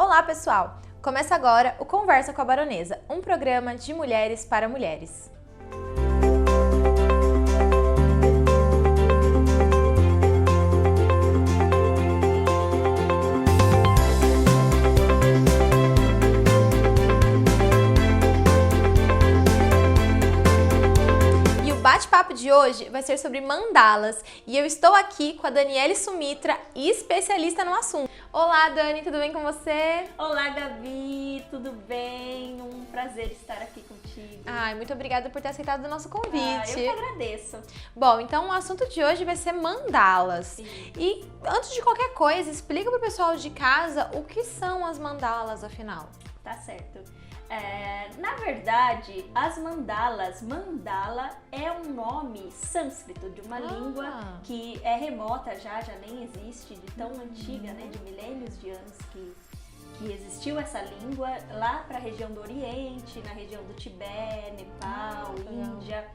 Olá, pessoal! Começa agora o Conversa com a Baronesa, um programa de mulheres para mulheres. O bate-papo de hoje vai ser sobre mandalas e eu estou aqui com a Daniele Sumitra, especialista no assunto. Olá, Dani, tudo bem com você? Olá, Gabi, tudo bem? Um prazer estar aqui contigo. Ai, muito obrigada por ter aceitado o nosso convite. Eu que agradeço. Bom, então o assunto de hoje vai ser mandalas. Sim. E antes de qualquer coisa, explica pro pessoal de casa o que são as mandalas, afinal. Tá certo. Na verdade, as mandalas, mandala é um nome sânscrito de uma língua que é remota já nem existe, de tão antiga, né, de milênios de anos que existiu essa língua lá para a região do Oriente, na região do Tibete, Nepal, Índia.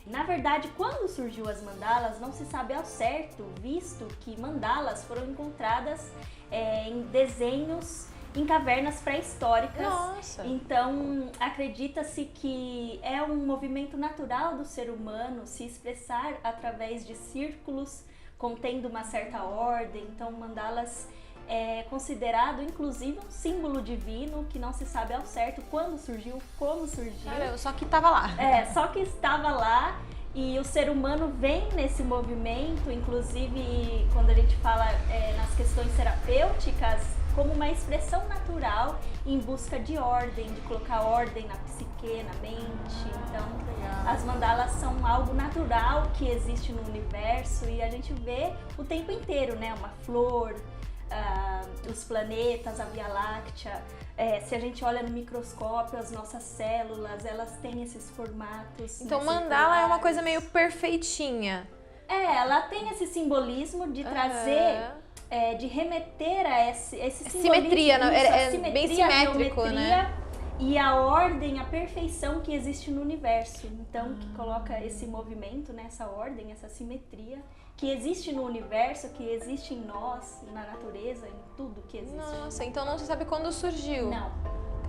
Na verdade, quando surgiu as mandalas, não se sabe ao certo, visto que mandalas foram encontradas em desenhos em cavernas pré-históricas. Nossa. Então, acredita-se que é um movimento natural do ser humano se expressar através de círculos contendo uma certa ordem. Então, mandalas é considerado, inclusive, um símbolo divino que não se sabe ao certo quando surgiu, como surgiu. Caramba, só que estava lá. Só que estava lá. E o ser humano vem nesse movimento, inclusive quando a gente fala nas questões terapêuticas, como uma expressão natural em busca de ordem, de colocar ordem na psique, na mente. Então, as mandalas são algo natural que existe no universo e a gente vê o tempo inteiro, né? Uma flor, os planetas, a Via Láctea. Se a gente olha no microscópio, as nossas células, elas têm esses formatos. Então, mandala é uma coisa meio perfeitinha. Ela tem esse simbolismo de trazer, de remeter a esse simbolismo. Simetria, a simetria, bem simétrico, né? E a ordem, a perfeição que existe no universo. Então, que coloca esse movimento, né, essa ordem, essa simetria que existe no universo, que existe em nós, na natureza, em tudo que existe. Nossa, então não se sabe quando surgiu. Não.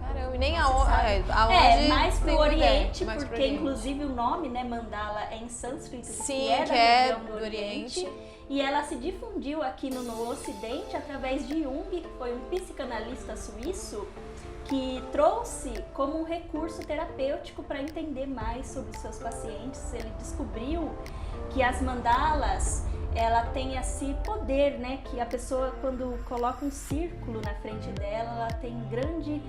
Caramba, e nem aonde. Mais pro Oriente, mais porque inclusive o nome, né, mandala é em sânscrito, sim, que é da região do Oriente. E ela se difundiu aqui no Ocidente através de Jung, que foi um psicanalista suíço, que trouxe como um recurso terapêutico para entender mais sobre os seus pacientes. Ele descobriu que as mandalas, ela tem esse poder, né, que a pessoa, quando coloca um círculo na frente dela, ela tem grande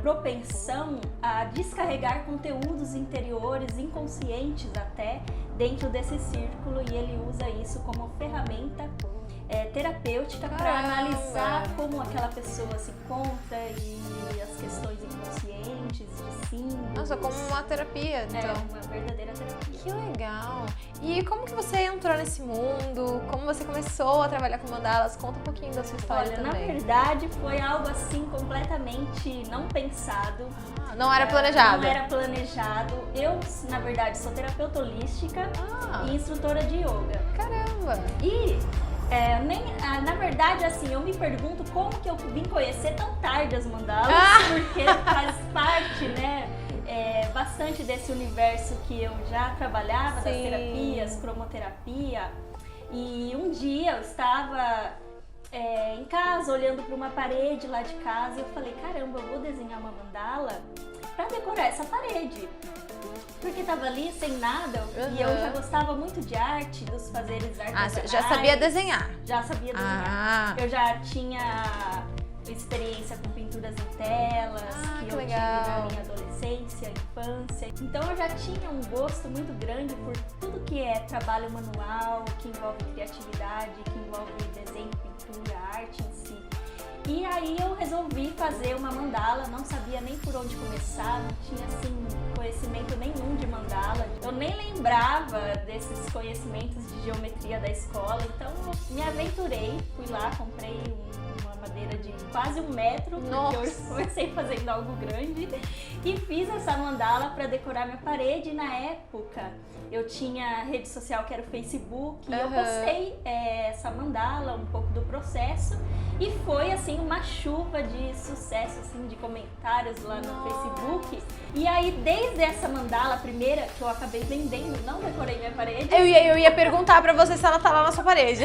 propensão a descarregar conteúdos interiores, inconscientes até, dentro desse círculo, e ele usa isso como ferramenta terapêutica para analisar como aquela pessoa se encontra e as questões inconscientes, de símbolos. Nossa, como uma terapia, então. Uma verdadeira terapia. Que legal! E como que você entrou nesse mundo? Como você começou a trabalhar com mandalas? Conta um pouquinho da sua história também. Na verdade, foi algo assim completamente não pensado. Não era planejado? Não era planejado. Eu, na verdade, sou terapeuta holística e instrutora de yoga. Caramba! E na verdade, assim, eu me pergunto como que eu vim conhecer tão tarde as mandalas, porque faz parte, né, bastante desse universo que eu já trabalhava, das terapias, cromoterapia. E um dia eu estava em casa, olhando para uma parede lá de casa, e eu falei, caramba, eu vou desenhar uma mandala para decorar essa parede. Porque tava ali sem nada e eu já gostava muito de arte, dos fazeres artesanais. Já sabia desenhar? Já sabia desenhar. Eu já tinha experiência com pinturas em telas, que eu tive na minha adolescência, infância. Então eu já tinha um gosto muito grande por tudo que é trabalho manual, que envolve criatividade, que envolve desenho, pintura, arte em si. E aí eu resolvi fazer uma mandala, não sabia nem por onde começar, não tinha assim conhecimento nenhum de mandala. Eu nem lembrava desses conhecimentos de geometria da escola, então eu me aventurei, fui lá, comprei uma madeira de quase 1 metro, Nossa. porque eu comecei fazendo algo grande e fiz essa mandala para decorar minha parede. E na época eu tinha rede social que era o Facebook e eu postei essa mandala, um pouco do processo, e foi assim uma chuva de sucesso, assim, de comentários lá no Facebook. E aí desde essa mandala, a primeira que eu acabei vendendo, não decorei minha parede. Eu ia perguntar pra você se ela tá lá na sua parede.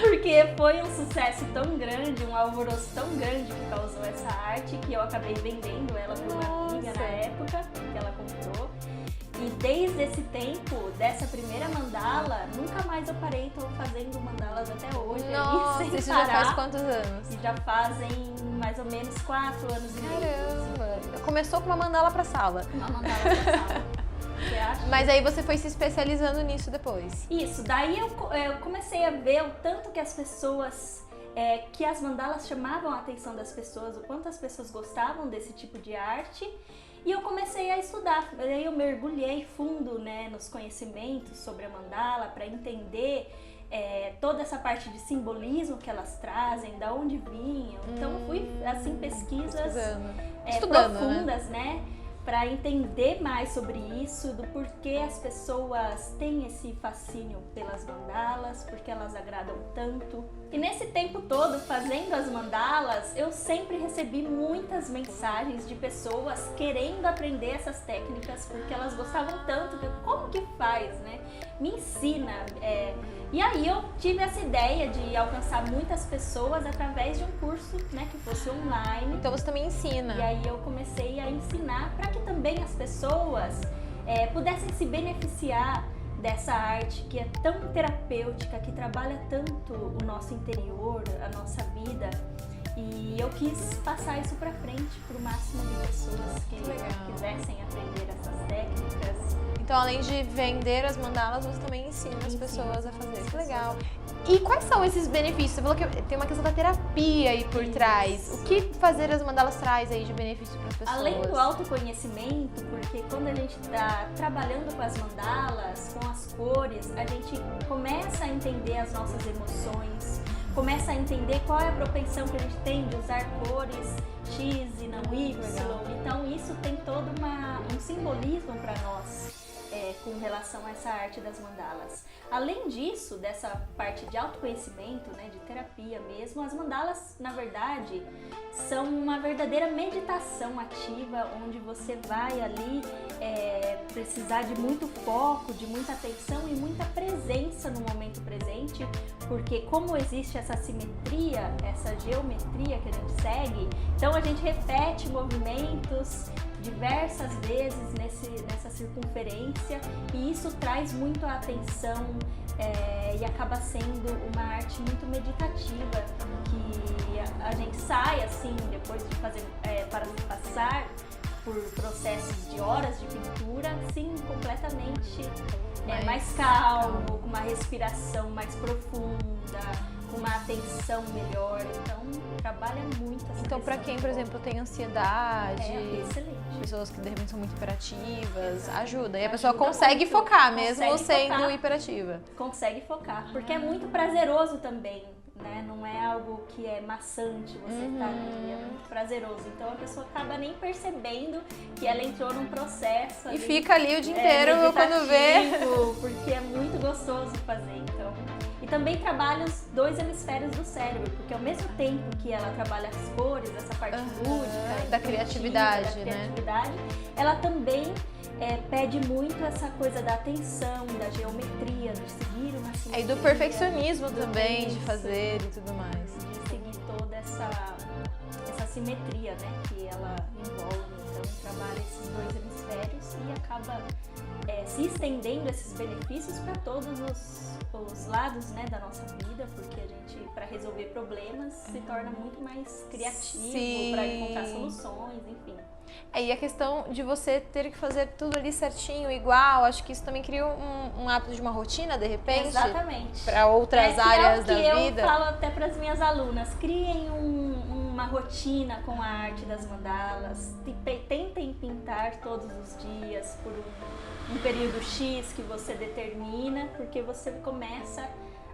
Porque foi um sucesso tão grande, um alvoroço tão grande que causou essa arte, que eu acabei vendendo ela para uma amiga na época, que ela comprou. E desde esse tempo, dessa primeira mandala, nunca mais eu parei, tô fazendo mandalas até hoje. Nossa, sem isso parar. já faz quantos anos? E já fazem mais ou menos 4 anos e meio. Caramba! Começou com uma mandala pra sala. Uma mandala pra sala. Você acha? Mas aí você foi se especializando nisso depois. Isso, daí eu comecei a ver o tanto que as pessoas, que as mandalas chamavam a atenção das pessoas, o quanto as pessoas gostavam desse tipo de arte. E eu comecei a estudar, aí eu mergulhei fundo, né, nos conhecimentos sobre a mandala para entender toda essa parte de simbolismo que elas trazem, da onde vinham. Então fui assim pesquisas Estudando, profundas, né? Para entender mais sobre isso, do porquê as pessoas têm esse fascínio pelas mandalas, porque elas agradam tanto. E nesse tempo todo fazendo as mandalas, eu sempre recebi muitas mensagens de pessoas querendo aprender essas técnicas, porque elas gostavam tanto. Como que faz, né? Me ensina. E aí eu tive essa ideia de alcançar muitas pessoas através de um curso, né, que fosse online. Então você também ensina. E aí eu comecei a ensinar para que também as pessoas pudessem se beneficiar dessa arte que é tão terapêutica, que trabalha tanto o nosso interior, a nossa vida. E eu quis passar isso para frente para o máximo de pessoas que quisessem aprender essas técnicas. Então, além de vender as mandalas, você também ensina as pessoas a fazer. Que legal. E quais são esses benefícios? Você falou que tem uma questão da terapia aí por trás. O que fazer as mandalas traz aí de benefício para as pessoas? Além do autoconhecimento, porque quando a gente está trabalhando com as mandalas, com as cores, a gente começa a entender as nossas emoções, começa a entender qual é a propensão que a gente tem de usar cores X e não Y. Então isso tem todo um simbolismo para nós. Com relação a essa arte das mandalas. Além disso, dessa parte de autoconhecimento, né, de terapia mesmo, as mandalas, na verdade, são uma verdadeira meditação ativa, onde você vai ali precisar de muito foco, de muita atenção e muita presença no momento presente, porque como existe essa simetria, essa geometria que a gente segue, então a gente repete movimentos diversas vezes nessa circunferência, e isso traz muito a atenção e acaba sendo uma arte muito meditativa, que a gente sai assim, depois de fazer, para passar por processos de horas de pintura, assim, completamente mais calmo, com uma respiração mais profunda, com uma atenção melhor. Então trabalha muito essa Então, para quem, por exemplo, tem ansiedade, excelente. Pessoas que de repente são muito hiperativas, ajuda. E a pessoa consegue muito, focar, mesmo consegue sendo focar. hiperativa. Consegue focar, porque é muito prazeroso também, né? Não é algo que é maçante você estar ali, é muito prazeroso. Então a pessoa acaba nem percebendo que ela entrou num processo E ali, fica ali o dia inteiro quando vê. meditativo, porque é muito gostoso fazer, então. E também trabalha os 2 hemisférios do cérebro, porque ao mesmo tempo que ela trabalha as cores, essa parte lúdica, da criatividade, ela também pede muito essa coisa da atenção, da geometria, de seguir uma simetria. E do perfeccionismo também, de fazer e tudo mais. De seguir toda essa simetria, né, que ela envolve. Então, trabalha esses 2 hemisférios e acaba se estendendo esses benefícios para todos os lados, né, da nossa vida, porque a gente, para resolver problemas, se torna muito mais criativo, para encontrar soluções, enfim. E a questão de você ter que fazer tudo ali certinho, igual, acho que isso também cria um hábito de uma rotina, de repente. Exatamente. Para outras áreas da vida. Eu falo até para as minhas alunas, criem uma rotina com a arte das mandalas, tentem pintar todos os dias por um período X que você determina, porque você começa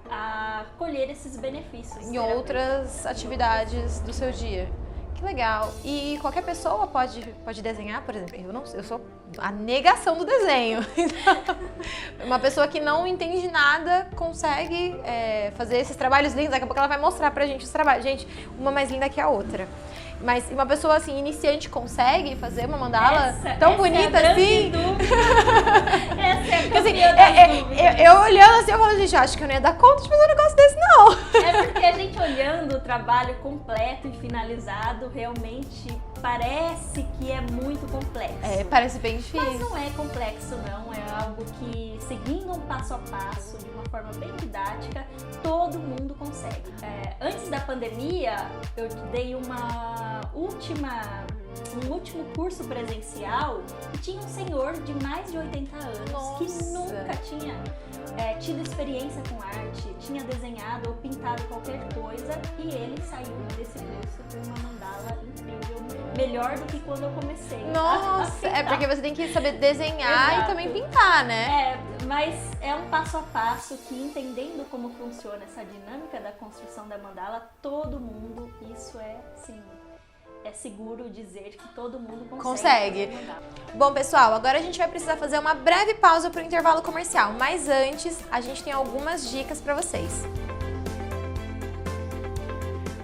a colher esses benefícios Em outras atividades do seu dia. Que legal. E qualquer pessoa pode desenhar, por exemplo. Eu sou a negação do desenho. Então, uma pessoa que não entende nada consegue fazer esses trabalhos lindos. Daqui a pouco ela vai mostrar pra gente os trabalhos. Gente, uma mais linda que a outra. Mas uma pessoa assim, iniciante, consegue fazer uma mandala tão bonita assim? Essa é a assim, dúvidas. eu olhando assim, eu falo, gente, eu acho que eu não ia dar conta de fazer um negócio desse, não. É porque a gente olhando o trabalho completo e finalizado, realmente parece que é muito complexo. Parece bem Mas difícil. não é complexo, não. É algo que, seguindo um passo a passo, de uma forma bem didática, todo mundo consegue. Antes da pandemia, eu dei um último curso presencial e tinha um senhor de mais de 80 anos. Nossa. Que nunca tinha tido experiência com arte, tinha desenhado ou pintado qualquer coisa, e ele saiu desse curso com uma mandala incrível, melhor do que quando eu comecei. Nossa, porque você tem que saber desenhar. Exato. E também pintar, né? Mas é um passo a passo que, entendendo como funciona essa dinâmica da construção da mandala, todo mundo, isso é seguro dizer que todo mundo consegue. fazer mandala. Bom, pessoal, agora a gente vai precisar fazer uma breve pausa para o intervalo comercial, mas antes a gente tem algumas dicas para vocês.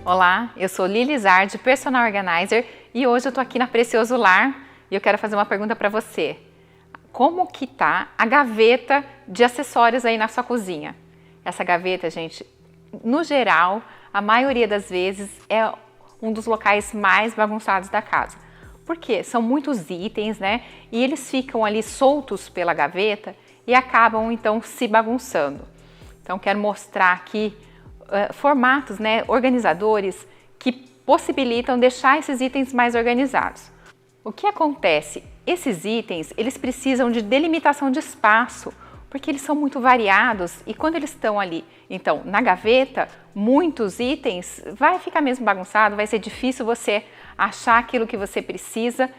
Olá, eu sou Lili Zardi, Personal Organizer, e hoje eu tô aqui na Precioso Lar e eu quero fazer uma pergunta para você. Como que tá a gaveta de acessórios aí na sua cozinha? Essa gaveta, gente, no geral, a maioria das vezes é um dos locais mais bagunçados da casa. Por quê? São muitos itens, né? E eles ficam ali soltos pela gaveta e acabam então se bagunçando. Então quero mostrar aqui formatos, né, organizadores que possibilitam deixar esses itens mais organizados. O que acontece? Esses itens, eles precisam de delimitação de espaço, porque eles são muito variados e quando eles estão ali, então, na gaveta, muitos itens, vai ficar mesmo bagunçado, vai ser difícil você achar aquilo que você precisa.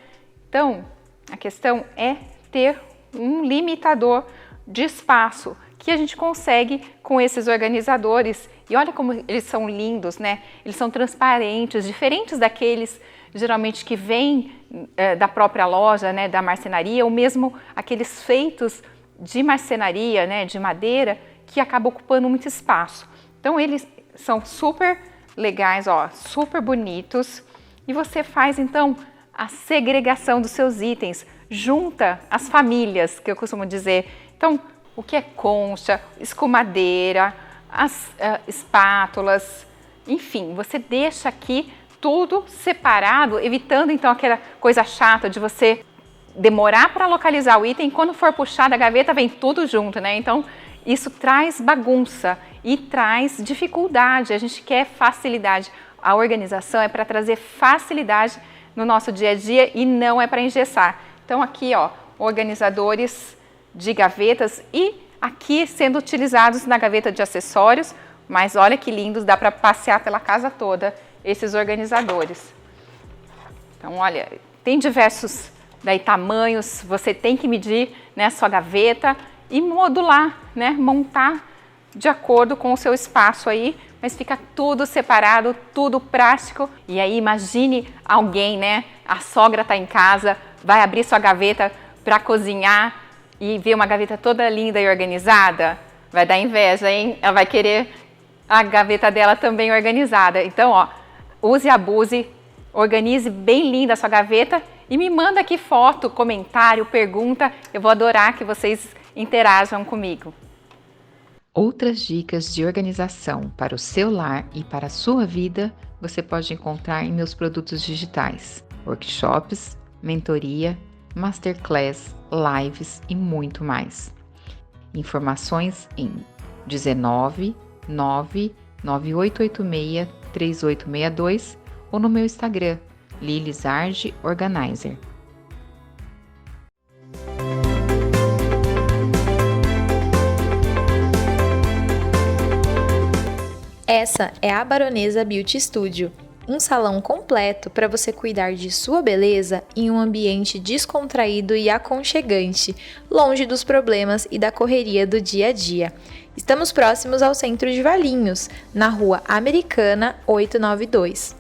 Então, a questão é ter um limitador de espaço que a gente consegue com esses organizadores. E olha como eles são lindos, né? Eles são transparentes, diferentes daqueles geralmente que vêm da própria loja, né, da marcenaria, ou mesmo aqueles feitos de marcenaria, né, de madeira, que acabam ocupando muito espaço. Então eles são super legais, ó, super bonitos. E você faz então a segregação dos seus itens, junta as famílias, que eu costumo dizer. Então, o que é concha, escumadeira, as espátulas, enfim, você deixa aqui tudo separado, evitando então aquela coisa chata de você demorar para localizar o item, quando for puxar da gaveta vem tudo junto, né? Então isso traz bagunça e traz dificuldade, a gente quer facilidade. A organização é para trazer facilidade no nosso dia a dia e não é para engessar. Então aqui, ó, organizadores de gavetas e aqui sendo utilizados na gaveta de acessórios, mas olha que lindos, dá para passear pela casa toda esses organizadores. Então, olha, tem diversos daí tamanhos, você tem que medir, né, a sua gaveta e modular, né, montar de acordo com o seu espaço aí, mas fica tudo separado, tudo prático. E aí imagine alguém, né, a sogra tá em casa, vai abrir sua gaveta para cozinhar e ver uma gaveta toda linda e organizada, vai dar inveja, hein? Ela vai querer a gaveta dela também organizada. Então, ó, use e abuse, organize bem linda a sua gaveta e me manda aqui foto, comentário, pergunta. Eu vou adorar que vocês interajam comigo. Outras dicas de organização para o seu lar e para a sua vida você pode encontrar em meus produtos digitais, workshops, mentoria, masterclass, lives e muito mais. Informações em 19 99886 3862 ou no meu Instagram, Lili Zardi Organizer. Essa é a Baronesa Beauty Studio, um salão completo para você cuidar de sua beleza em um ambiente descontraído e aconchegante, longe dos problemas e da correria do dia a dia. Estamos próximos ao centro de Valinhos, na Rua Americana 892.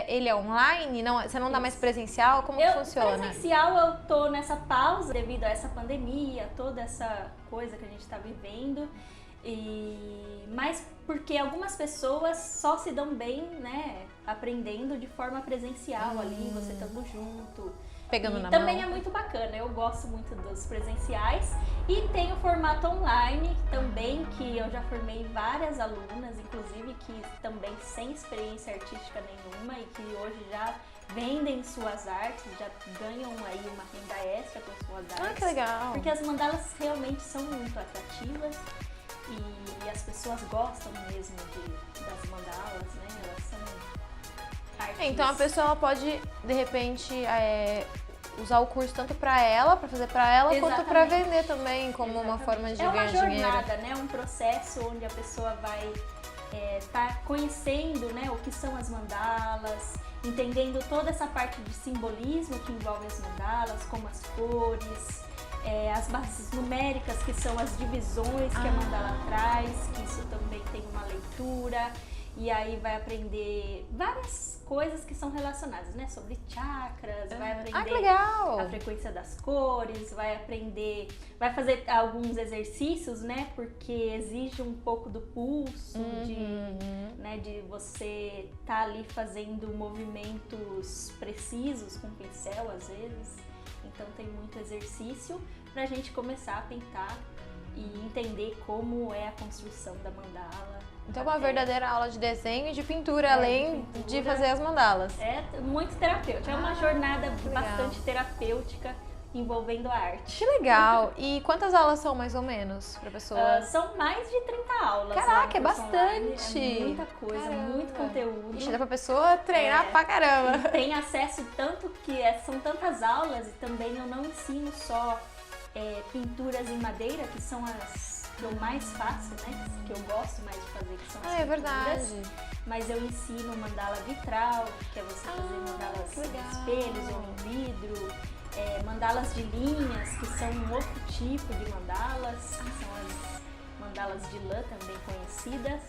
Ele é online? Não, você não dá mais presencial? Como que funciona? Presencial eu tô nessa pausa devido a essa pandemia, toda essa coisa que a gente está vivendo. Mas porque algumas pessoas só se dão bem, né, aprendendo de forma presencial ali, você estando junto. Pegando na também mão. É muito bacana, eu gosto muito dos presenciais. E tem o formato online também, que eu já formei várias alunas, inclusive que também sem experiência artística nenhuma e que hoje já vendem suas artes, já ganham aí uma renda extra com suas artes. Ah, que legal! Porque as mandalas realmente são muito atrativas e as pessoas gostam mesmo das mandalas, né? Elas são artes. Então a pessoa ela pode, de repente, usar o curso tanto pra ela, pra fazer pra ela, quanto pra vender também, como uma forma de ganhar dinheiro. É uma jornada, né? Um processo onde a pessoa vai tá conhecendo, né, o que são as mandalas, entendendo toda essa parte de simbolismo que envolve as mandalas, como as cores, as bases numéricas, que são as divisões que a mandala traz, que isso também tem uma leitura. E aí vai aprender várias coisas que são relacionadas, né? Sobre chakras, vai aprender que legal. A frequência das cores, vai fazer alguns exercícios, né? Porque exige um pouco do pulso, de você estar ali fazendo movimentos precisos com pincel, às vezes. Então tem muito exercício pra gente começar a pintar e entender como é a construção da mandala. Então é uma verdadeira aula de desenho e de pintura, além de fazer as mandalas. É muito terapêutica, é uma jornada bastante terapêutica envolvendo a arte. Que legal! E quantas aulas são mais ou menos para pessoas? São mais de 30 aulas. Caraca, é bastante! É muita coisa, muito conteúdo. Ixi, dá pra pessoa treinar pra caramba. Tem acesso tanto que são tantas aulas e também eu não ensino só pinturas em madeira, que são as que eu mais faço, né? Que eu gosto mais de fazer, que são as pinturas. É verdade. Mas eu ensino mandala vitral, que é você fazer mandalas em espelhos ou em vidro. Mandalas de linhas, que são um outro tipo de mandalas, que são as mandalas de lã, também conhecidas.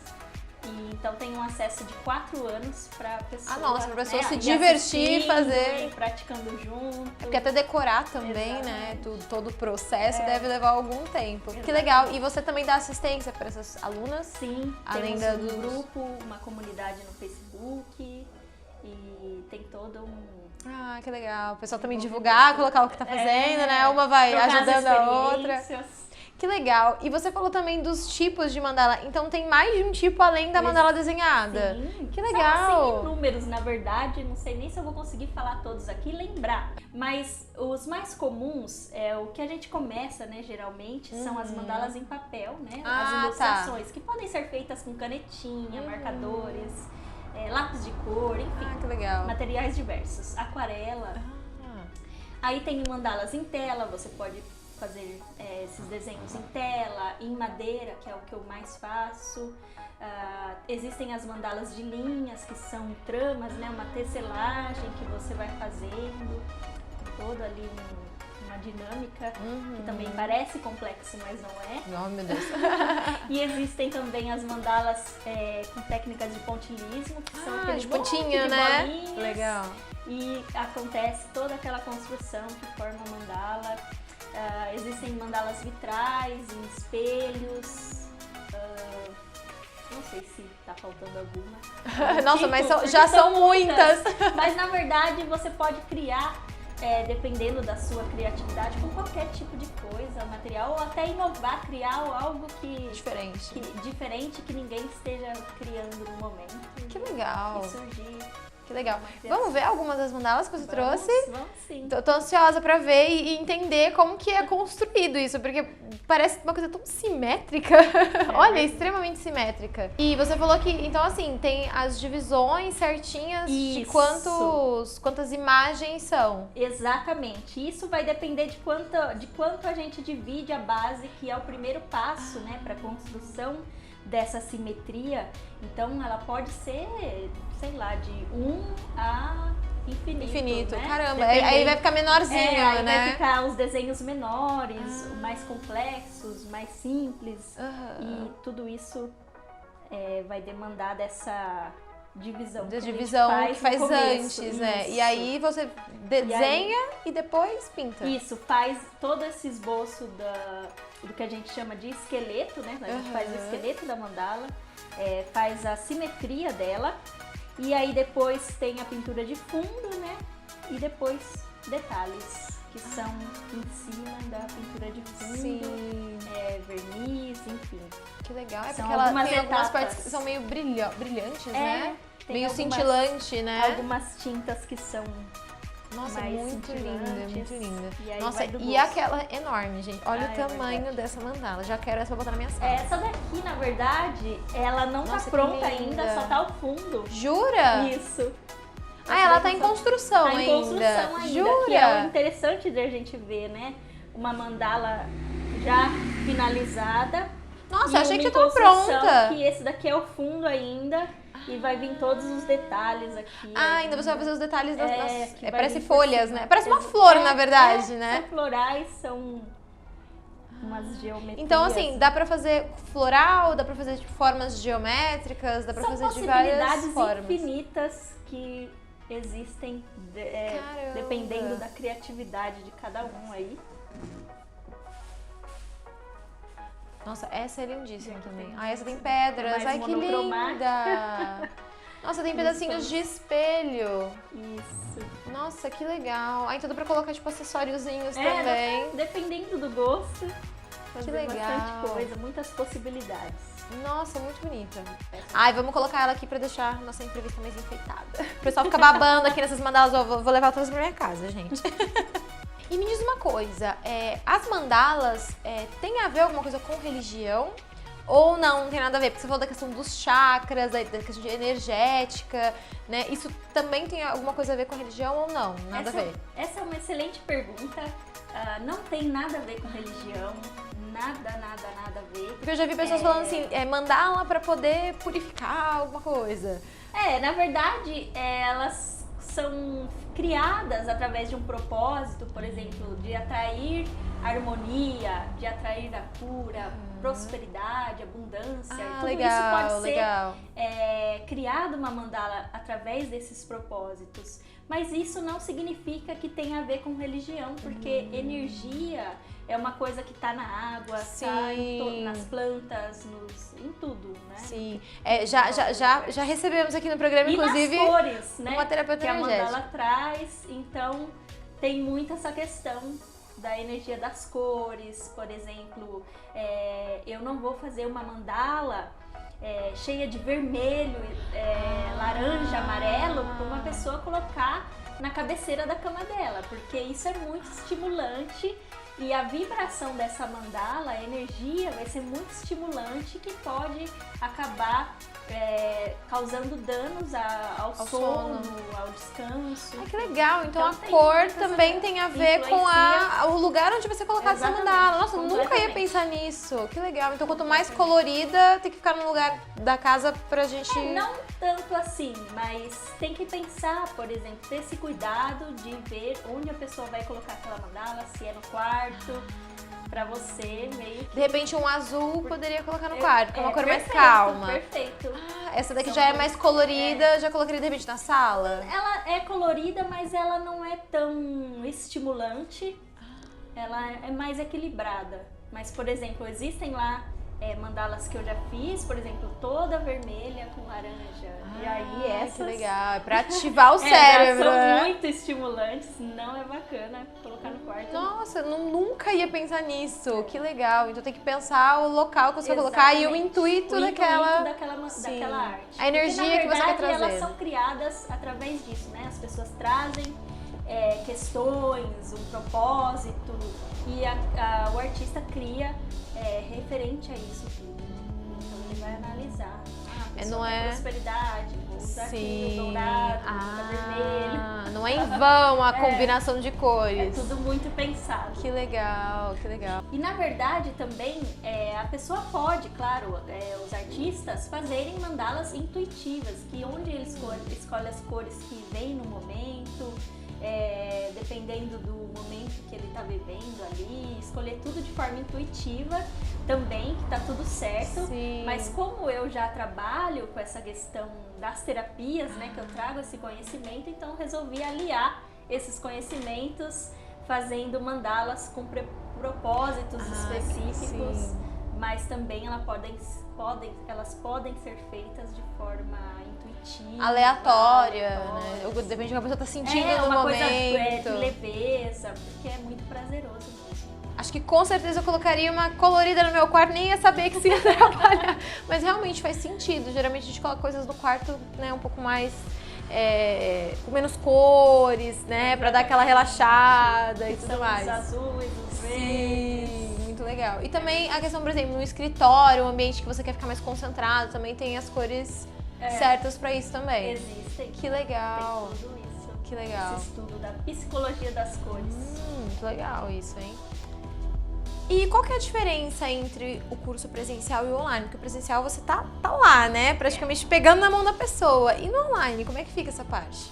E então tem um acesso de 4 anos para pessoa, pra pessoa se divertir e fazer. Praticando junto. Porque até decorar também, né? Todo o processo deve levar algum tempo. Que legal. E você também dá assistência para essas alunas? Sim, além temos um grupo, uma comunidade no Facebook e tem todo Ah, que legal. O pessoal também divulgar, colocar o que tá fazendo, né? Uma vai ajudando a outra. Que legal. E você falou também dos tipos de mandala. Então tem mais de um tipo além da mandala desenhada. Sim. Que legal. São inúmeros, na verdade. Não sei nem se eu vou conseguir falar todos aqui e lembrar. Mas os mais comuns, o que a gente começa, né, geralmente, são as mandalas em papel, né? As ilustrações, que podem ser feitas com canetinha, marcadores, lápis de cor, enfim. Que legal. Materiais diversos. Aquarela. Aí tem mandalas em tela, você pode fazer esses desenhos em tela, em madeira, que é o que eu mais faço. Existem as mandalas de linhas, que são tramas, né? Uma tecelagem que você vai fazendo, toda ali uma dinâmica, que também parece complexo, mas não é. Oh, meu Deus. E existem também as mandalas com técnicas de pontilhismo, que são aqueles de pontinho, né? Bolinhas, legal. E acontece toda aquela construção que forma a mandala. Existem mandalas vitrais, em espelhos. Não sei se tá faltando alguma. Nossa, mas já são muitas. Mas na verdade você pode criar, dependendo da sua criatividade, com qualquer tipo de coisa, material, ou até inovar, criar algo diferente que ninguém esteja criando no momento. Que legal. E surgir. Que legal. Vamos ver algumas das mandalas que você trouxe? Vamos sim. Tô ansiosa pra ver e entender como que é construído isso, porque parece uma coisa tão simétrica. Olha, extremamente simétrica. E você falou que, então assim, tem as divisões certinhas de quantas imagens são. Exatamente. Isso vai depender de quanto a gente divide a base, que é o primeiro passo, né, pra construção dessa simetria. Então ela pode ser, sei lá, de 1 a infinito, né? Caramba, aí vai ficar menorzinho, aí né? vai ficar os desenhos menores, mais complexos, mais simples. E tudo isso vai demandar dessa divisão Da que a gente divisão que faz no começo. antes, né? Isso. E aí você desenha e depois pinta. Isso, faz todo esse esboço do que a gente chama de esqueleto, né? A gente faz o esqueleto da mandala, faz a simetria dela, e aí depois tem a pintura de fundo, né? E depois detalhes, que são em cima da pintura de fundo, Sim. Verniz, enfim. Que legal. É São porque ela algumas tem algumas etapas. partes que são meio brilhantes, né? Tem Meio algumas- cintilante, né? Algumas tintas que são Nossa, mais muito linda, cintilantes. muito linda. E aí Nossa, vai do e gosto. aquela enorme, gente. Olha Ah, o é tamanho verdade. dessa mandala. Já quero essa pra botar na minha sala. Essa daqui, na verdade, ela não Nossa, tá que pronta linda. ainda, só tá o fundo. Jura? Isso. Ah, ela tá em construção Tá ainda. em construção ainda, Jura? que é o interessante de a gente ver, né? Uma mandala já finalizada. Nossa, e eu achei uma que em já tava construção, pronta. Que esse daqui é o fundo ainda e vai vir todos os detalhes aqui. Ah, ainda você vai fazer os detalhes das... que vai parece vir por folhas, cima. né? Parece uma flor, na É, verdade, né? São florais, são umas geometrias. Então, assim, dá pra fazer floral, dá pra fazer tipo, formas geométricas, dá pra são fazer de várias possibilidades formas. infinitas que existem Caramba. dependendo da criatividade de cada um aí. Nossa, essa é lindíssima também. Ah, essa tem pedras. Mais Ai, que monocromática. linda! Nossa, tem pedacinhos de espelho. Isso. Nossa, que legal. Aí tudo pra colocar, tipo, acessóriozinhos É, também. Dependendo do gosto, fazer legal. bastante coisa, muitas possibilidades. Nossa, muito bonita. Ai, vamos colocar ela aqui pra deixar nossa entrevista mais enfeitada. O pessoal fica babando aqui nessas mandalas. Eu vou levar todas pra minha casa, gente. E me diz uma coisa, as mandalas tem a ver alguma coisa com religião? Ou não tem nada a ver? Porque você falou da questão dos chakras, da questão de energética, né? Isso também tem alguma coisa a ver com religião ou não? Nada a ver? Essa é uma excelente pergunta. Não tem nada a ver com religião. Nada a ver. Porque eu já vi pessoas falando assim, mandala pra poder purificar alguma coisa. Na verdade, elas são criadas através de um propósito, por exemplo, de atrair harmonia, de atrair a cura, prosperidade, abundância. Tudo legal, isso pode ser legal. criado uma mandala através desses propósitos. Mas isso não significa que tenha a ver com religião, porque energia é uma coisa que está na água, está nas plantas, em tudo, né? Sim. Já recebemos aqui no programa, E inclusive, nas cores, né? uma terapeuta que a energética. mandala traz, então tem muito essa questão da energia das cores. Por exemplo, eu não vou fazer uma mandala cheia de vermelho, laranja, amarelo, para uma pessoa colocar na cabeceira da cama dela, porque isso é muito estimulante. E a vibração dessa mandala, a energia, vai ser muito estimulante, que pode acabar causando danos ao sono, ao descanso. Ai, que legal. Então, a tem cor muita também tem a ver com influencia. o lugar onde você colocar essa Exatamente, mandala. Nossa, eu nunca ia completamente. pensar nisso. Que legal. Então, quanto mais colorida, tem que ficar no lugar da casa pra gente... Não tanto assim, mas tem que pensar, por exemplo, ter esse cuidado de ver onde a pessoa vai colocar aquela mandala, se é no quarto, pra você meio que... De repente, um azul poderia colocar no quarto, que é uma cor mais perfeito, calma. Perfeito. Essa daqui São já é cores- mais colorida, já colocaria de repente na sala. Ela é colorida, mas ela não é tão estimulante. Ela é mais equilibrada. Mas, por exemplo, existem lá mandalas que eu já fiz, por exemplo, toda vermelha com laranja. E aí essas... Que legal, é pra ativar o já cérebro, são né? muito estimulantes, não é bacana colocar no quarto. Nossa, eu nunca ia pensar nisso. Que legal. Então tem que pensar o local que você vai colocar e o Exatamente. intuito O daquela... daquela arte. A energia Porque, que você quer na verdade, trazer. elas são criadas através disso, né? As pessoas trazem questões, um propósito, e o artista cria referente a isso tudo. Então ele vai analisar. pessoa não quer é... prosperidade, vou usar aqui o Sim. dourado, vou usar vermelho. Não é em vão a combinação de É cores. tudo muito pensado. Que legal, que legal. E na verdade também a pessoa pode, claro, os artistas fazerem mandalas intuitivas, que onde ele escolhe as cores que vem no momento, dependendo do momento que ele está vivendo ali, escolher tudo de forma intuitiva também, que tá tudo certo. Sim. Mas como eu já trabalho com essa questão das terapias, né, que eu trago esse conhecimento, então resolvi aliar esses conhecimentos fazendo mandalas com propósitos específicos, sim. mas também elas podem ser feitas de forma intuitiva, aleatória, né? Depende do que a pessoa tá sentindo no uma momento. coisa de leveza, porque é muito prazeroso mesmo. Acho que com certeza eu colocaria uma colorida no meu quarto, nem ia saber que se ia atrapalhar. Mas realmente faz sentido. Geralmente a gente coloca coisas no quarto, né, um pouco mais... com menos cores, né? Pra dar aquela relaxada e tudo São mais. os azuis, os verdes. Sim, muito legal. E também a questão, por exemplo, no escritório, um ambiente que você quer ficar mais concentrado, também tem as cores certas pra isso também. Existem. Que legal. Tem tudo isso. Que legal. Esse estudo da psicologia das cores. Muito legal isso, hein? E qual que é a diferença entre o curso presencial e o online? Porque o presencial você tá lá, né? Praticamente pegando na mão da pessoa. E no online, como é que fica essa parte?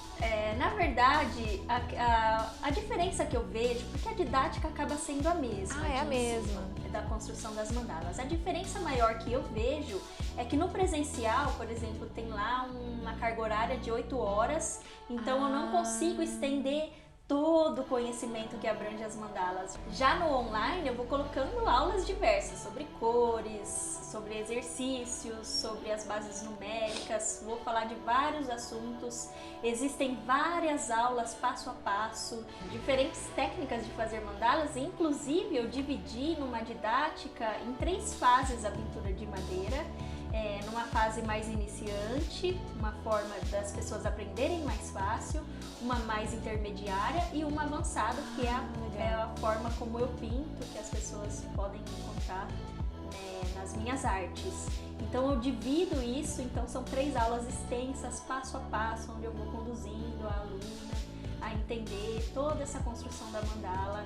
Na verdade, a diferença que eu vejo, porque a didática acaba sendo a mesma. É a mesma. Da construção das mandalas. A diferença maior que eu vejo é que no presencial, por exemplo, tem lá uma carga horária de 8 horas, então eu não consigo estender todo o conhecimento que abrange as mandalas. Já no online eu vou colocando aulas diversas sobre cores, sobre exercícios, sobre as bases numéricas, vou falar de vários assuntos. Existem várias aulas passo a passo, diferentes técnicas de fazer mandalas, inclusive eu dividi numa didática em 3 fases a pintura de madeira. Numa fase mais iniciante, uma forma das pessoas aprenderem mais fácil, uma mais intermediária e uma avançada, que é a forma como eu pinto, que as pessoas podem encontrar nas minhas artes. Então eu divido isso, então são 3 aulas extensas, passo a passo, onde eu vou conduzindo a aluna a entender toda essa construção da mandala.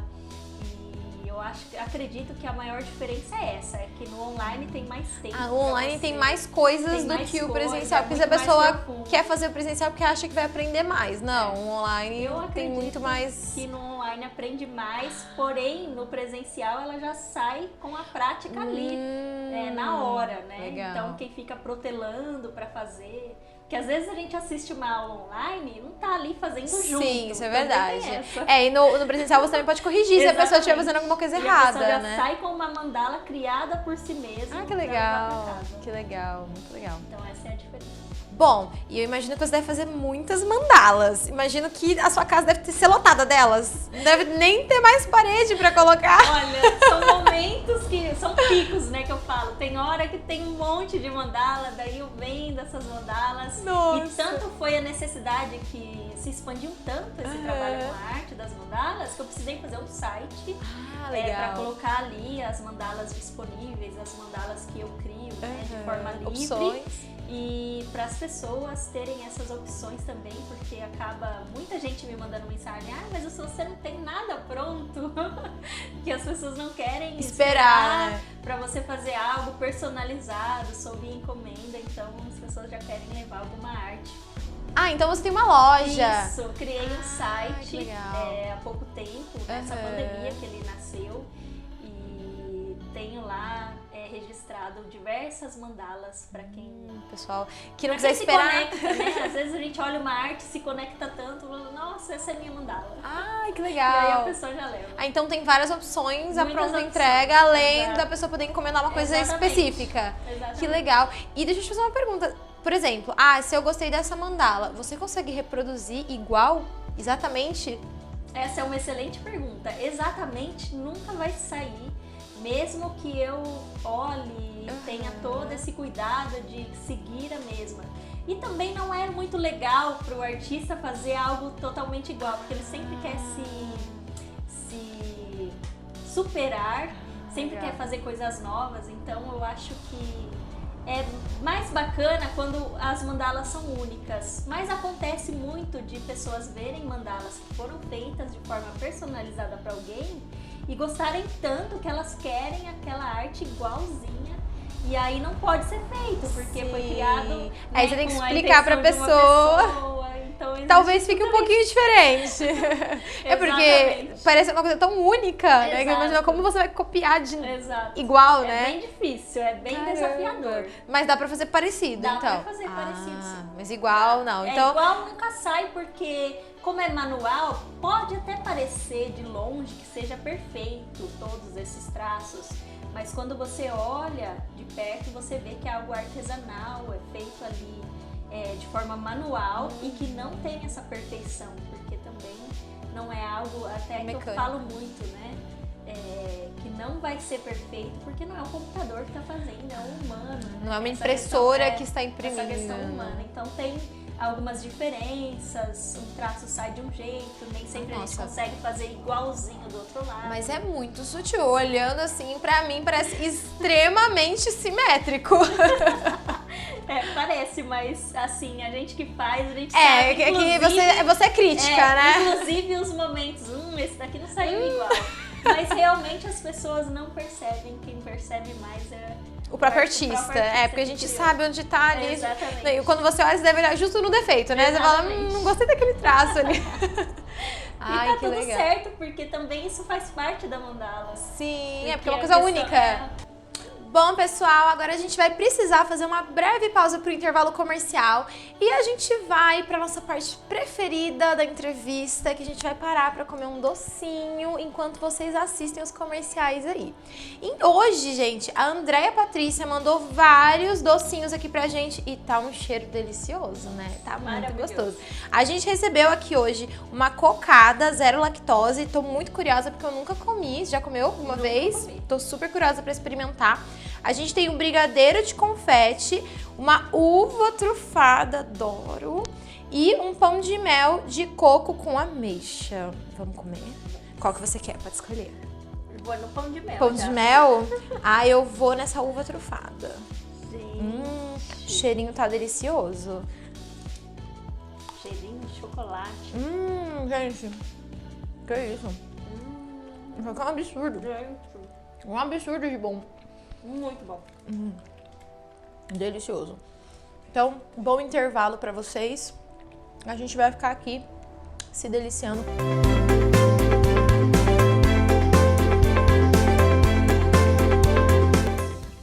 Eu acredito que a maior diferença é essa, é que no online tem mais tempo. O online tem mais coisas do que o presencial, porque a muito pessoa mais profundo. quer fazer o presencial porque acha que vai aprender mais. Não, o online Eu tem acredito muito mais... que no online aprende mais, porém no presencial ela já sai com a prática ali, na hora, né? Legal. Então quem fica protelando para fazer... Porque às vezes a gente assiste uma aula online e não tá ali fazendo junto. Sim, isso é também verdade. tem essa. E no presencial você também pode corrigir se a pessoa estiver Exatamente. fazendo alguma coisa E errada, a pessoa já né? sai com uma mandala criada por si mesma. Que pra levar legal, pra casa. que legal, muito legal. Então essa é a diferença. Bom, e eu imagino que você deve fazer muitas mandalas. Imagino que a sua casa deve ser lotada delas. Não deve nem ter mais parede pra colocar. Olha, são momentos que são picos, né, que eu falo. Tem hora que tem um monte de mandala, daí eu vendo essas mandalas. Nossa. E tanto foi a necessidade que se expandiu tanto esse trabalho com a arte das mandalas que eu precisei fazer um site para colocar ali as mandalas disponíveis, as mandalas que eu crio, né, de forma livre. Opções. E para as pessoas terem essas opções também, porque acaba muita gente me mandando mensagem: mas você não tem nada pronto, que as pessoas não querem esperar para você fazer algo personalizado, sob encomenda, então as pessoas já querem levar alguma arte. Então você tem uma loja. Isso, criei um site há pouco tempo, nessa pandemia que ele nasceu, e tenho lá registrado diversas mandalas para quem... Pessoal que não quiser esperar. Se conecta, né? Às vezes a gente olha uma arte, se conecta tanto, falando: nossa, essa é minha mandala. Que legal. E aí a pessoa já leva. Então tem várias opções, a Muitas pronta opções, entrega, além exato. da pessoa poder encomendar uma coisa Exatamente. específica. Exatamente. Que legal. E deixa eu te fazer uma pergunta. Por exemplo, se eu gostei dessa mandala, você consegue reproduzir igual? Exatamente? Essa é uma excelente pergunta. Exatamente nunca vai sair, mesmo que eu olhe e tenha todo esse cuidado de seguir a mesma. E também não é muito legal para o artista fazer algo totalmente igual, porque ele sempre quer se superar, sempre quer fazer coisas novas. Então eu acho que é mais bacana quando as mandalas são únicas, mas acontece muito de pessoas verem mandalas que foram feitas de forma personalizada para alguém e gostarem tanto que elas querem aquela arte igualzinha. E aí não pode ser feito, porque foi criado. Aí você tem que com a explicar pra intenção de uma pessoa. Então, Talvez fique um pouquinho diferente. É porque Exatamente. parece uma coisa tão única, né? Que Exato. imagina como você vai copiar de Exato. igual, É né? bem difícil, é bem Caramba. desafiador. Mas dá pra fazer parecido, Dá então. pra fazer parecido, sim. Mas igual, não. É Então, igual nunca sai, porque como é manual, pode até parecer de longe que seja perfeito todos esses traços. Mas quando você olha de perto, você vê que é algo artesanal, é feito ali de forma manual e que não tem essa perfeição, porque também não é algo, até que eu falo muito, né? Que não vai ser perfeito, porque não é o computador que está fazendo, é o humano. não é uma Essa impressora questão, que está imprimindo. Essa questão humana. Então tem algumas diferenças, um traço sai de um jeito, nem sempre a gente consegue fazer igualzinho do outro lado. Mas é muito sutil. Olhando assim, pra mim parece extremamente simétrico. Parece, mas assim, a gente que faz, a gente É, sabe. que você é crítica, né? Inclusive os momentos, esse daqui não saiu igual. Mas realmente as pessoas não percebem, quem percebe mais é o próprio artista. Porque a gente sabe onde tá ali. Exatamente. E quando você olha, você deve olhar justo no defeito, né? Exatamente. Você fala, não gostei daquele traço ali. Ai, e tá que tudo legal. certo, porque também isso faz parte da mandala. Sim, porque é uma coisa única. Bom, pessoal, agora a gente vai precisar fazer uma breve pausa para o intervalo comercial e a gente vai para nossa parte preferida da entrevista, que a gente vai parar para comer um docinho enquanto vocês assistem os comerciais aí. E hoje, gente, a Andréia Patrícia mandou vários docinhos aqui pra gente e tá um cheiro delicioso, né? Tá muito gostoso. A gente recebeu aqui hoje uma cocada zero lactose, tô muito curiosa porque eu nunca comi. Já comeu alguma vez? Tô super curiosa para experimentar. A gente tem um brigadeiro de confete, uma uva trufada, adoro, e um pão de mel de coco com ameixa. Vamos comer? Qual que você quer? Pode escolher. Vou no pão de mel. Pão de mel? Eu vou nessa uva trufada. Gente. Cheirinho tá delicioso. Cheirinho de chocolate. Gente. Que isso? Isso aqui é um absurdo. Um absurdo de bom. Muito bom. Delicioso. Então, bom intervalo pra vocês. A gente vai ficar aqui se deliciando.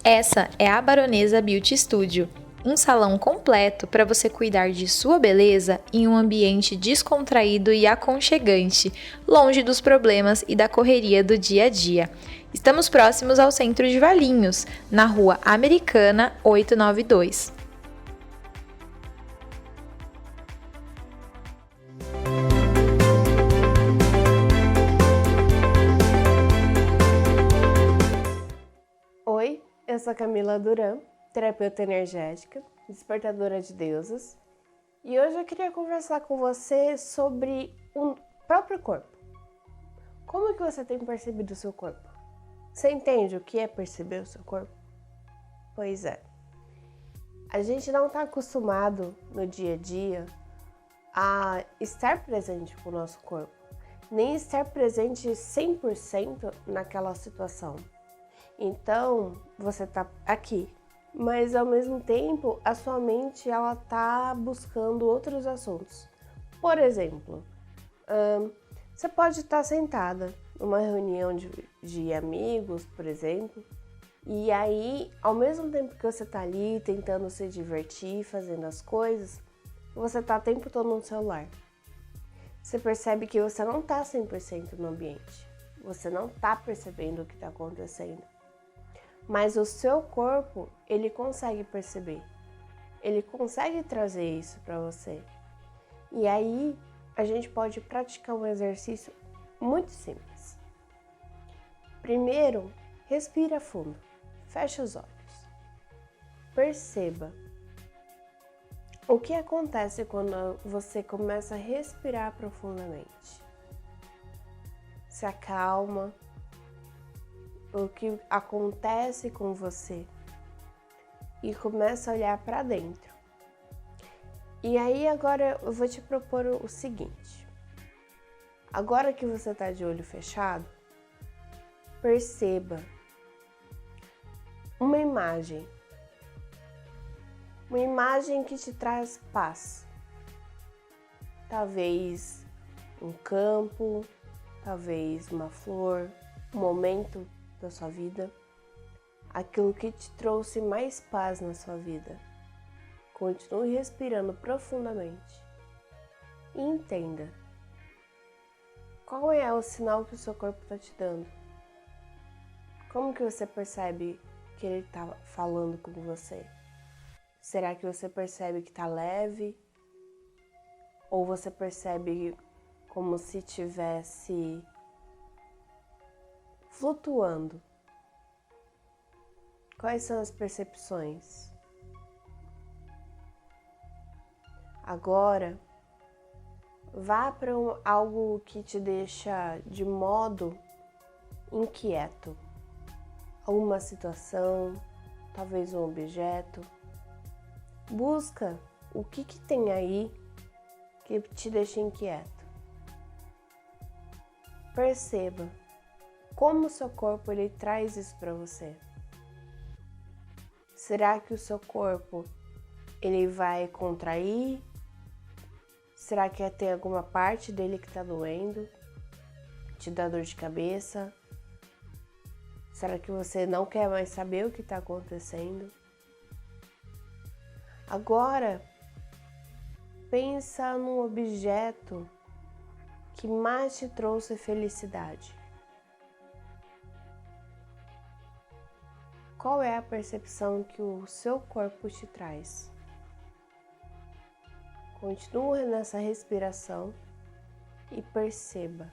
Essa é a Baronesa Beauty Studio, um salão completo para você cuidar de sua beleza em um ambiente descontraído e aconchegante, longe dos problemas e da correria do dia a dia. Estamos próximos ao centro de Valinhos, na Rua Americana 892. Oi, eu sou Camila Duran, terapeuta energética, despertadora de deusas, e hoje eu queria conversar com você sobre o próprio corpo. Como que você tem percebido o seu corpo? Você entende o que é perceber o seu corpo? Pois é. A gente não está acostumado no dia a dia a estar presente com o nosso corpo, nem estar presente 100% naquela situação. Então, você tá aqui, mas ao mesmo tempo a sua mente ela tá buscando outros assuntos. Por exemplo, você pode estar sentada numa reunião de amigos, por exemplo, e aí, ao mesmo tempo que você tá ali tentando se divertir, fazendo as coisas, você tá o tempo todo no celular. Você percebe que você não tá 100% no ambiente, você não tá percebendo o que tá acontecendo. Mas o seu corpo, ele consegue perceber, ele consegue trazer isso para você. E aí, a gente pode praticar um exercício muito simples. Primeiro, respira fundo, fecha os olhos. Perceba o que acontece quando você começa a respirar profundamente. Se acalma. O que acontece com você e começa a olhar para dentro. E aí agora eu vou te propor o seguinte. Agora que você está de olho fechado, perceba uma imagem que te traz paz. Talvez um campo, talvez uma flor, um momento da sua vida, aquilo que te trouxe mais paz na sua vida. Continue respirando profundamente e entenda qual é o sinal que o seu corpo está te dando. Como que você percebe que ele está falando com você? Será que você percebe que está leve? Ou você percebe como se estivesse flutuando? Quais são as percepções? Agora, vá para algo que te deixa de modo inquieto. Alguma situação, talvez um objeto. Busca o que tem aí que te deixa inquieto. Perceba como o seu corpo ele traz isso para você. Será que o seu corpo ele vai contrair? Será que tem alguma parte dele que está doendo? Te dá dor de cabeça? Será que você não quer mais saber o que está acontecendo? Agora, pensa num objeto que mais te trouxe felicidade. Qual é a percepção que o seu corpo te traz? Continue nessa respiração e perceba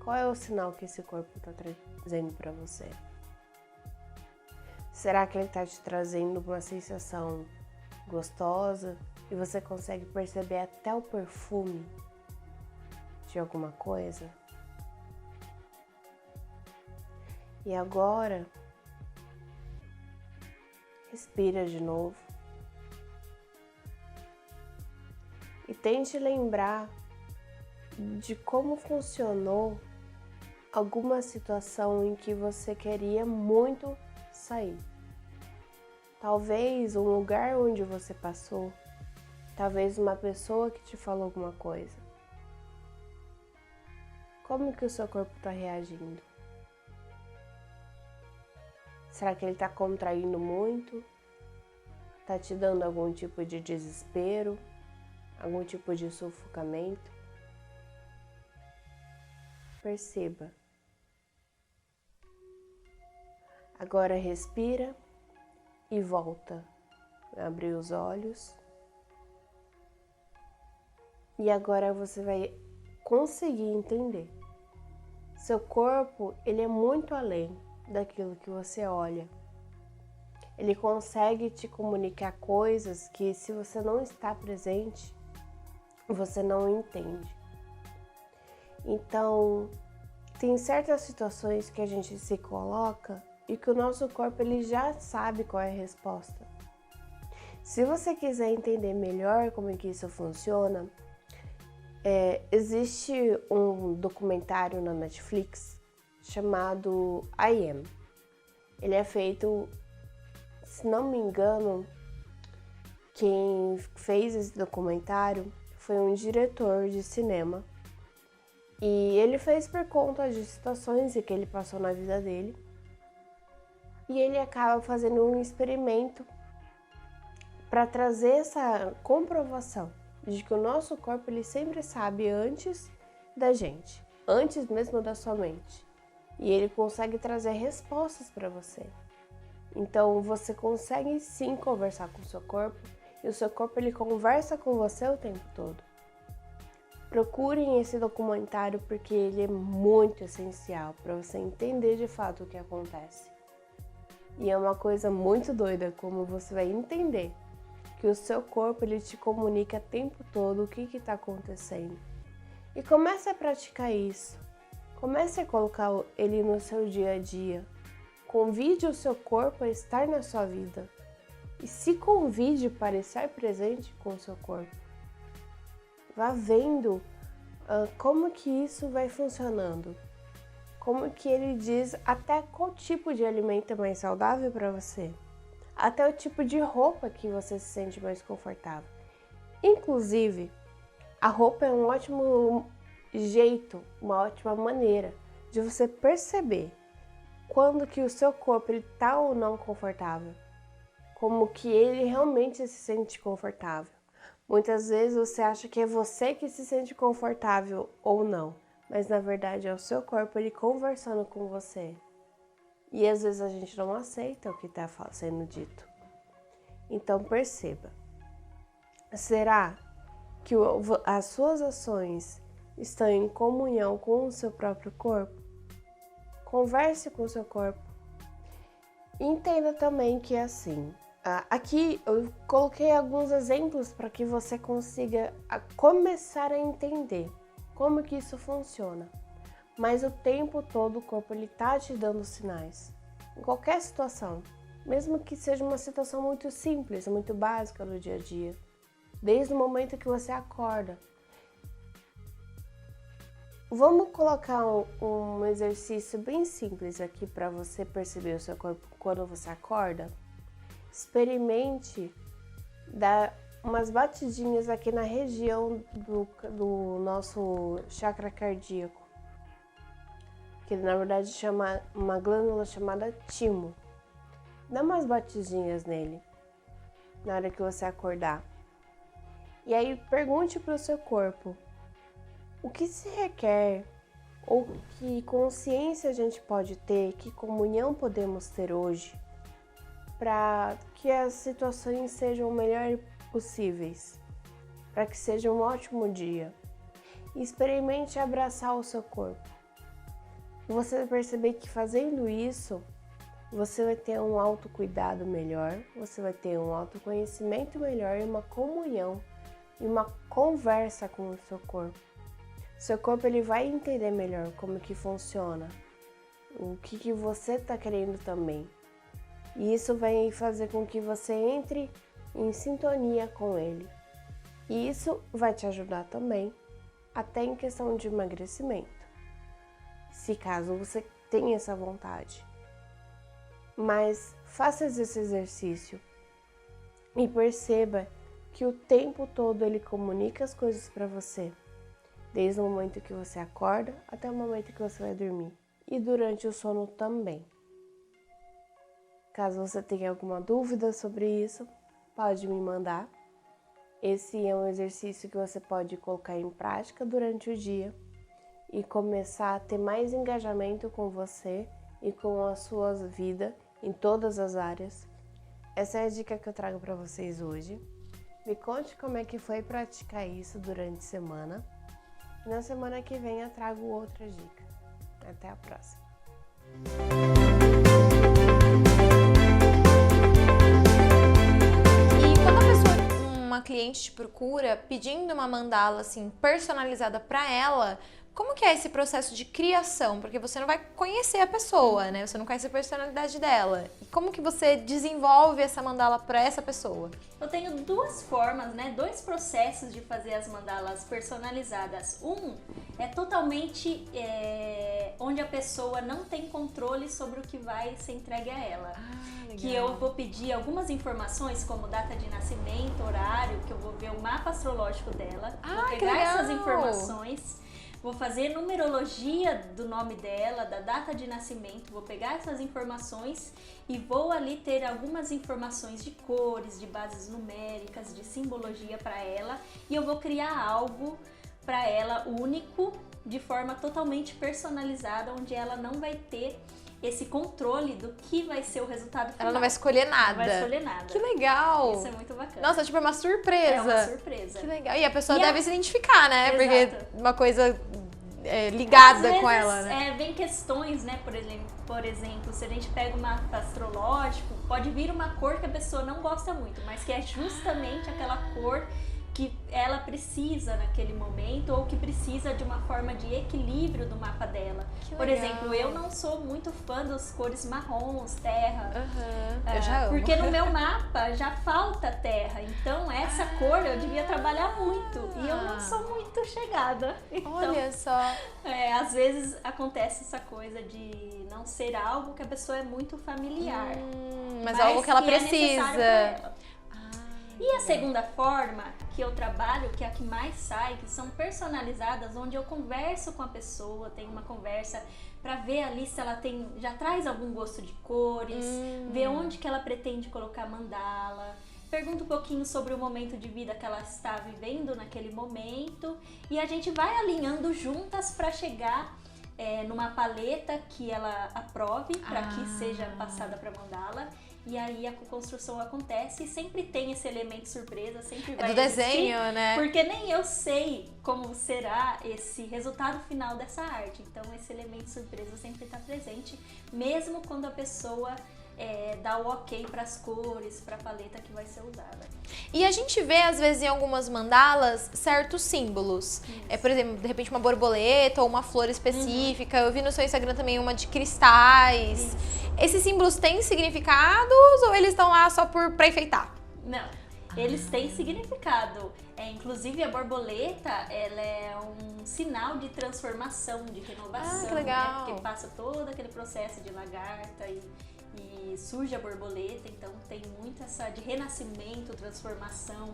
qual é o sinal que esse corpo está trazendo para você. Será que ele está te trazendo uma sensação gostosa e você consegue perceber até o perfume de alguma coisa? E agora, respira de novo e tente lembrar de como funcionou alguma situação em que você queria muito sair. Talvez um lugar onde você passou, talvez uma pessoa que te falou alguma coisa. Como que o seu corpo está reagindo? Será que ele está contraindo muito? Está te dando algum tipo de desespero? Algum tipo de sufocamento? Perceba. Agora respira e volta. Abre os olhos. E agora você vai conseguir entender. Seu corpo, ele é muito além daquilo que você olha. Ele consegue te comunicar coisas que, se você não está presente, você não entende. Então, tem certas situações que a gente se coloca e que o nosso corpo ele já sabe qual é a resposta. Se você quiser entender melhor como é que isso funciona, existe um documentário na Netflix chamado I Am. Ele é feito, se não me engano, quem fez esse documentário foi um diretor de cinema. E ele fez por conta de situações que ele passou na vida dele. E ele acaba fazendo um experimento para trazer essa comprovação de que o nosso corpo ele sempre sabe antes da gente, antes mesmo da sua mente. E ele consegue trazer respostas para você. Então você consegue sim conversar com o seu corpo e o seu corpo ele conversa com você o tempo todo. Procurem esse documentário porque ele é muito essencial para você entender de fato o que acontece. E é uma coisa muito doida como você vai entender que o seu corpo ele te comunica o tempo todo o que está acontecendo. E comece a praticar isso. Comece a colocar ele no seu dia a dia. Convide o seu corpo a estar na sua vida. E se convide para estar presente com o seu corpo. Vá vendo como que isso vai funcionando. Como que ele diz até qual tipo de alimento é mais saudável para você. Até o tipo de roupa que você se sente mais confortável. Inclusive, a roupa é um ótimo jeito, uma ótima maneira de você perceber quando que o seu corpo está ou não confortável. Como que ele realmente se sente confortável. Muitas vezes você acha que é você que se sente confortável ou não, mas na verdade é o seu corpo ele conversando com você. E às vezes a gente não aceita o que está sendo dito. Então perceba, será que as suas ações estão em comunhão com o seu próprio corpo? Converse com o seu corpo. Entenda também que é assim. Aqui eu coloquei alguns exemplos para que você consiga começar a entender como que isso funciona. Mas o tempo todo o corpo ele tá te dando sinais. Em qualquer situação. Mesmo que seja uma situação muito simples, muito básica no dia a dia. Desde o momento que você acorda. Vamos colocar um exercício bem simples aqui para você perceber o seu corpo quando você acorda. Experimente dar umas batidinhas aqui na região do nosso chakra cardíaco, que na verdade chama uma glândula chamada timo. Dá umas batidinhas nele na hora que você acordar. E aí pergunte para o seu corpo o que se requer, ou que consciência a gente pode ter, que comunhão podemos ter hoje, para que as situações sejam o melhor possíveis, para que seja um ótimo dia. E experimente abraçar o seu corpo. Você vai perceber que fazendo isso, você vai ter um autocuidado melhor, você vai ter um autoconhecimento melhor e uma comunhão e uma conversa com o seu corpo. Seu corpo ele vai entender melhor como que funciona, o que você está querendo também. E isso vai fazer com que você entre em sintonia com ele. E isso vai te ajudar também, até em questão de emagrecimento, se caso você tenha essa vontade. Mas faça esse exercício e perceba que o tempo todo ele comunica as coisas para você. Desde o momento que você acorda até o momento que você vai dormir. E durante o sono também. Caso você tenha alguma dúvida sobre isso, pode me mandar. Esse é um exercício que você pode colocar em prática durante o dia e começar a ter mais engajamento com você e com a sua vida em todas as áreas. Essa é a dica que eu trago para vocês hoje. Me conte como é que foi praticar isso durante a semana. Na semana que vem eu trago outra dica. Até a próxima. E quando a pessoa, uma cliente te procura pedindo uma mandala assim personalizada para ela, como que é esse processo de criação? Porque você não vai conhecer a pessoa, né? Você não conhece a personalidade dela. E como que você desenvolve essa mandala para essa pessoa? Eu tenho duas formas, né? Dois processos de fazer as mandalas personalizadas. Um é totalmente onde a pessoa não tem controle sobre o que vai ser entregue a ela. Que eu vou pedir algumas informações, como data de nascimento, horário, que eu vou ver o mapa astrológico dela. Vou pegar essas informações. Vou fazer numerologia do nome dela, da data de nascimento, vou pegar essas informações e vou ali ter algumas informações de cores, de bases numéricas, de simbologia para ela, e eu vou criar algo para ela único, de forma totalmente personalizada, onde ela não vai ter esse controle do que vai ser o resultado final. Ela não vai escolher nada. Não vai escolher nada. Que legal! Isso é muito bacana. Nossa, tipo, é uma surpresa. É uma surpresa. Que legal. E a pessoa deve se identificar, né? Exato. Porque uma coisa ligada Às vezes, com ela, né? Vem questões, né? Por exemplo, se a gente pega um mapa astrológico, pode vir uma cor que a pessoa não gosta muito, mas que é justamente aquela cor que ela precisa naquele momento ou que precisa de uma forma de equilíbrio do mapa dela. Que Por legal. exemplo, eu não sou muito fã das cores marrons, terra. Eu já amo. Porque no meu mapa já falta terra, então essa cor eu devia trabalhar muito e eu não sou muito chegada. Então, Olha só. às vezes acontece essa coisa de não ser algo que a pessoa é muito familiar. Mas algo que ela é necessário pra precisa. ela. E a segunda forma que eu trabalho, que é a que mais sai, que são personalizadas, onde eu converso com a pessoa, tenho uma conversa para ver ali se ela já traz algum gosto de cores, ver onde que ela pretende colocar mandala, pergunto um pouquinho sobre o momento de vida que ela está vivendo naquele momento e a gente vai alinhando juntas para chegar numa paleta que ela aprove para que seja passada para mandala. E aí a construção acontece e sempre tem esse elemento surpresa, sempre vai do existir, desenho, né? Porque nem eu sei como será esse resultado final dessa arte. Então esse elemento surpresa sempre está presente, mesmo quando a pessoa dá o ok para as cores, para a paleta que vai ser usada. E a gente vê, às vezes, em algumas mandalas, certos símbolos. Por exemplo, de repente uma borboleta ou uma flor específica. Eu vi no seu Instagram também uma de cristais. Esses símbolos têm significados ou eles estão lá só pra enfeitar? Não, eles têm significado. Inclusive a borboleta, ela é um sinal de transformação, de renovação. Que legal. Né? Porque passa todo aquele processo de lagarta e surge a borboleta, então tem muito essa de renascimento, transformação.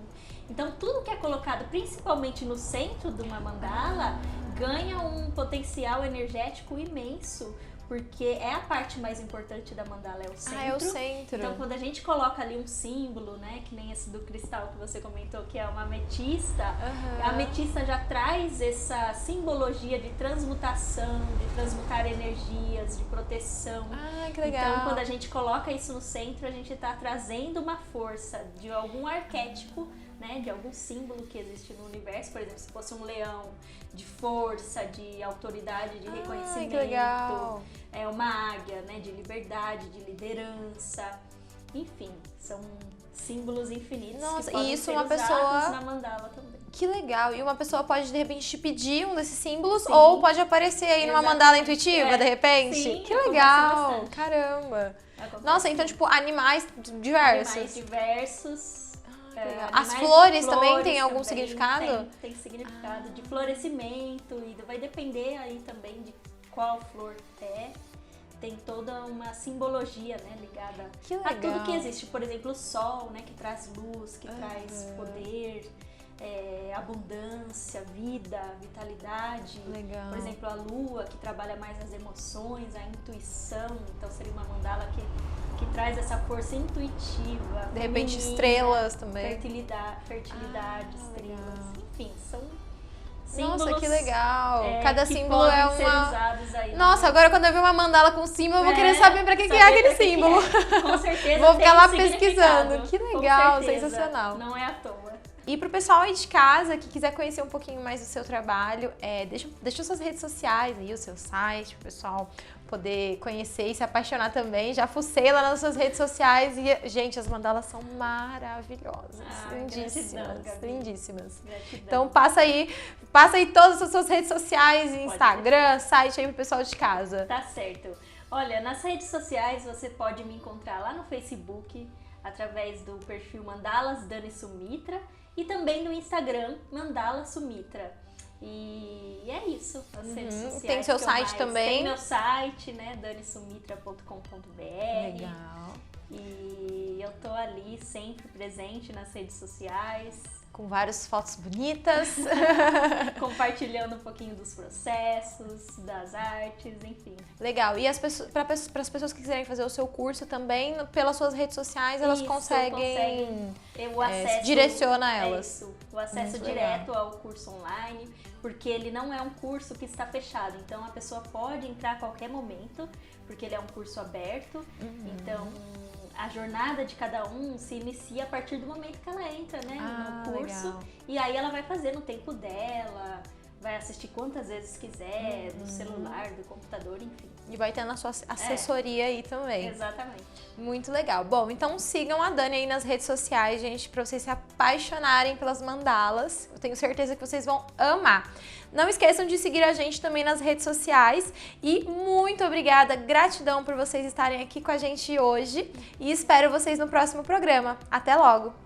Então tudo que é colocado principalmente no centro de uma mandala ganha um potencial energético imenso, porque é a parte mais importante da mandala, é o centro. É o centro. Então quando a gente coloca ali um símbolo, né, que nem esse do cristal que você comentou, que é uma ametista, a ametista já traz essa simbologia de transmutação, de transmutar energias, de proteção. Que legal. Então quando a gente coloca isso no centro, a gente está trazendo uma força de algum arquétipo, né, de algum símbolo que existe no universo. Por exemplo, se fosse um leão, de força, de autoridade, de reconhecimento. Que legal. Uma águia, né, de liberdade, de liderança. Enfim, são símbolos infinitos. Nossa, que podem e isso ser uma usados pessoa- na mandala também. Que legal. E uma pessoa pode, de repente, te pedir um desses símbolos Sim. ou pode aparecer aí numa Exatamente. mandala intuitiva, de repente. Sim, que acontece legal. bastante. Caramba. Acontece Nossa, então, tipo, animais diversos. Animais diversos. Que legal. Animais As de flores também têm algum também significado? Tem significado de florescimento e vai depender aí também de qual flor é. Tem toda uma simbologia, né, ligada Que a legal. tudo que existe. Por exemplo, o sol, né, que traz luz, que traz poder, abundância, vida, vitalidade. Legal. Por exemplo, a lua, que trabalha mais as emoções, a intuição. Então seria uma mandala que traz essa força intuitiva. De repente, feminina, estrelas também. fertilidade, estrelas. legal. Enfim, são símbolos. Nossa, que legal. é, Cada que símbolo podem é ser uma... usados aí, Nossa, né? agora quando eu ver uma mandala com símbolo, eu vou querer saber pra que é saber aquele pra que símbolo. é. Com certeza. Vou tem ficar lá significado. pesquisando. Que Com legal, certeza. sensacional. Não é à toa. E pro pessoal aí de casa que quiser conhecer um pouquinho mais do seu trabalho, deixa suas redes sociais aí, o seu site, pro pessoal poder conhecer e se apaixonar também. Já fucei lá nas suas redes sociais e, gente, as mandalas são maravilhosas. Lindíssimas, gratidão, Gabi. lindíssimas. Gratidão. Então passa aí todas as suas redes sociais, Instagram, site aí pro pessoal de casa. Tá certo. Olha, nas redes sociais você pode me encontrar lá no Facebook, através do perfil Mandalas Dani Sumitra e também no Instagram Mandala Sumitra. E é isso, as redes sociais. Tem seu que eu site também? Tem meu site, né, danisumitra.com.br. Legal. E eu tô ali sempre presente nas redes sociais, Com várias fotos bonitas. compartilhando um pouquinho dos processos, das artes, enfim. Legal. E para as pessoas que quiserem fazer o seu curso também, pelas suas redes sociais, elas Isso, conseguem o acesso, direciona elas. Isso, o acesso Muito direto ao curso online, porque ele não é um curso que está fechado, então a pessoa pode entrar a qualquer momento, porque ele é um curso aberto, então a jornada de cada um se inicia a partir do momento que ela entra, né, no curso, legal. e aí ela vai fazer no tempo dela, vai assistir quantas vezes quiser, do celular, do computador, enfim. E vai ter na sua assessoria aí também. Exatamente. Muito legal. Bom, então sigam a Dani aí nas redes sociais, gente, pra vocês se apaixonarem pelas mandalas. Eu tenho certeza que vocês vão amar. Não esqueçam de seguir a gente também nas redes sociais. E muito obrigada, gratidão por vocês estarem aqui com a gente hoje. E espero vocês no próximo programa. Até logo!